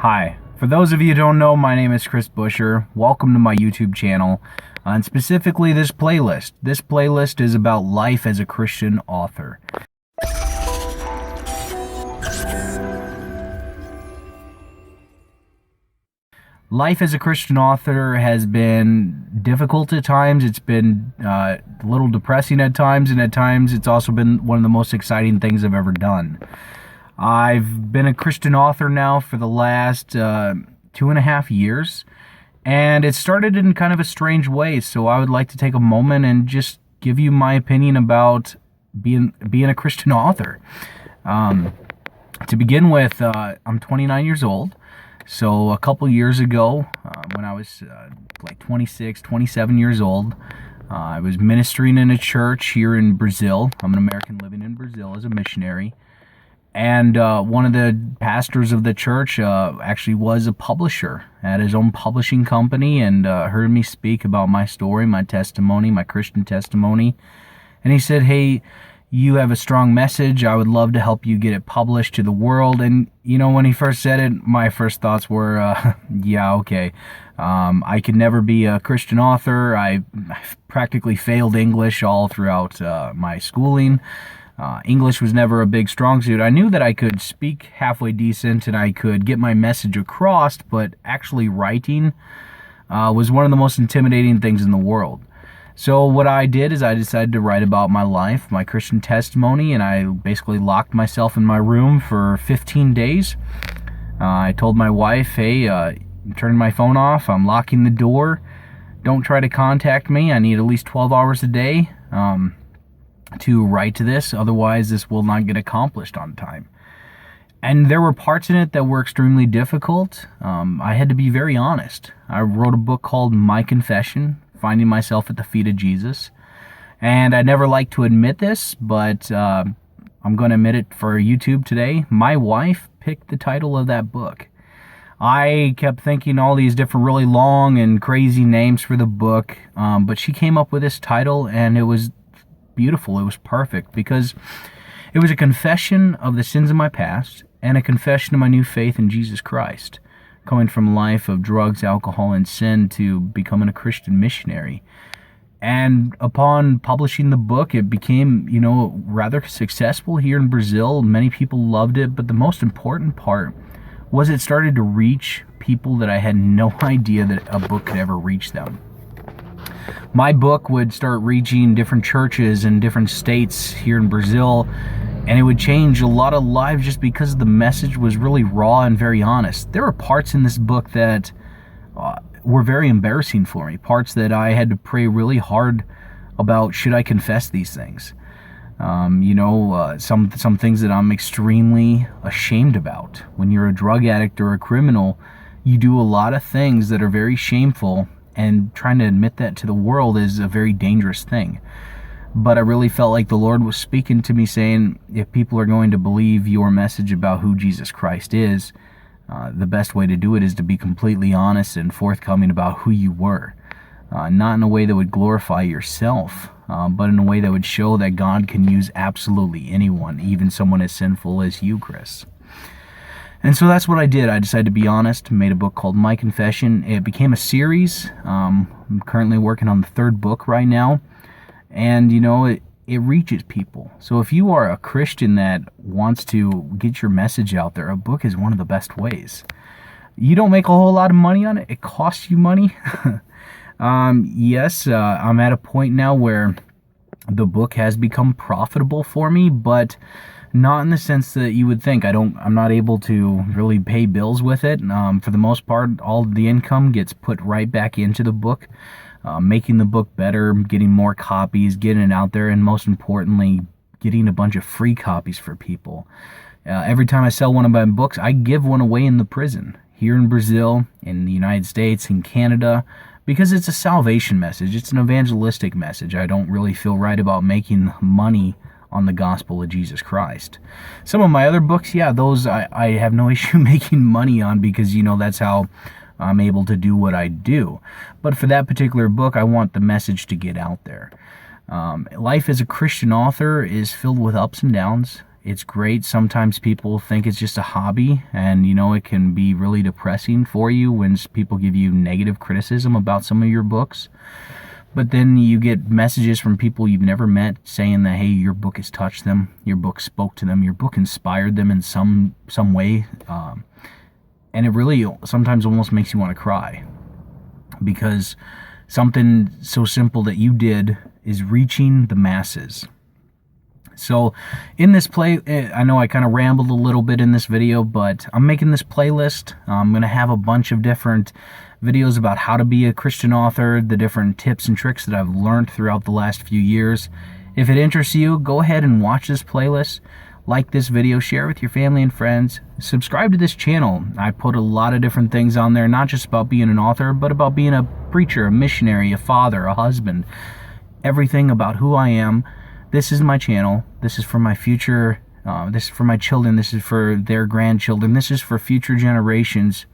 Hi. For those of you who don't know, my name is Chris Busher. Welcome to my YouTube channel, and specifically this playlist. This playlist is about life as a Christian author. Life as a Christian author has been difficult at times. It's been a little depressing at times, and at times it's also been one of the most exciting things I've ever done. I've been a Christian author now for the last 2.5 years, and it started in kind of a strange way. So I would like to take a moment and just give you my opinion about being a Christian author. To begin with, I'm 29 years old. So a couple years ago, when I was like 26, 27 years old, I was ministering in a church here in Brazil. I'm an American living in Brazil as a missionary. And one of the pastors of the church actually was a publisher, had his own publishing company, and heard me speak about my story, my testimony, my Christian testimony. And he said, "Hey, you have a strong message. I would love to help you get it published to the world." And, you know, when he first said it, my first thoughts were, yeah, okay. I could never be a Christian author. I practically failed English all throughout my schooling. English was never a big strong suit. I knew that I could speak halfway decent and I could get my message across, but actually writing was one of the most intimidating things in the world. So what I did is I decided to write about my life, my Christian testimony, and I basically locked myself in my room for 15 days. I told my wife, "Hey, I'm turning my phone off. I'm locking the door. Don't try to contact me. I need at least 12 hours a day to write this. Otherwise, this will not get accomplished on time." And there were parts in it that were extremely difficult. I had to be very honest. I wrote a book called My Confession, Finding Myself at the Feet of Jesus. And I never like to admit this, but I'm going to admit it for YouTube today. My wife picked the title of that book. I kept thinking all these different really long and crazy names for the book, but she came up with this title, and it was beautiful. It was perfect because it was a confession of the sins of my past and a confession of my new faith in Jesus Christ, going from a life of drugs, alcohol, and sin to becoming a Christian missionary. And upon publishing the book, it became, rather successful here in Brazil. Many people loved it, but the most important part was it started to reach people that I had no idea that a book could ever reach them. My book would start reaching different churches in different states here in Brazil, and it would change a lot of lives just because the message was really raw and very honest. There were parts in this book that were very embarrassing for me, parts that I had to pray really hard about, should I confess these things? Some things that I'm extremely ashamed about. When you're a drug addict or a criminal, you do a lot of things that are very shameful, and trying to admit that to the world is a very dangerous thing. But I really felt like the Lord was speaking to me saying, if people are going to believe your message about who Jesus Christ is, the best way to do it is to be completely honest and forthcoming about who you were. Not in a way that would glorify yourself, but in a way that would show that God can use absolutely anyone, even someone as sinful as you, Chris. And so that's what I did. I decided to be honest, made a book called My Confession. It became a series. I'm currently working on the third book right now. And, it reaches people. So if you are a Christian that wants to get your message out there, a book is one of the best ways. You don't make a whole lot of money on it. It costs you money. Yes, I'm at a point now where the book has become profitable for me, but not in the sense that you would think. I'm not able to really pay bills with it. For the most part, all the income gets put right back into the book, making the book better, getting more copies, getting it out there, and most importantly, getting a bunch of free copies for people. Every time I sell one of my books, I give one away in the prison, here in Brazil, in the United States, in Canada, because it's a salvation message. It's an evangelistic message. I don't really feel right about making money on the gospel of Jesus Christ. Some of my other books, those I have no issue making money on, because that's how I'm able to do what I do. But for that particular book, I want the message to get out there. Life as a Christian author is filled with ups and downs. It's great. Sometimes people think it's just a hobby, and it can be really depressing for you when people give you negative criticism about some of your books. But then you get messages from people you've never met saying that, hey, your book has touched them, your book spoke to them, your book inspired them in some way. And it really sometimes almost makes you want to cry, because something so simple that you did is reaching the masses. So in this I know I kind of rambled a little bit in this video, but I'm making this playlist. I'm going to have a bunch of different videos about how to be a Christian author, the different tips and tricks that I've learned throughout the last few years. If it interests you, go ahead and watch this playlist. Like this video, share it with your family and friends. Subscribe to this channel. I put a lot of different things on there, not just about being an author, but about being a preacher, a missionary, a father, a husband. Everything about who I am. This is my channel. This is for my future. This is for my children. This is for their grandchildren. This is for future generations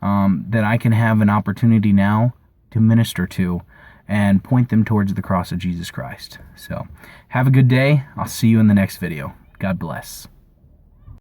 that I can have an opportunity now to minister to and point them towards the cross of Jesus Christ. So have a good day. I'll see you in the next video. God bless.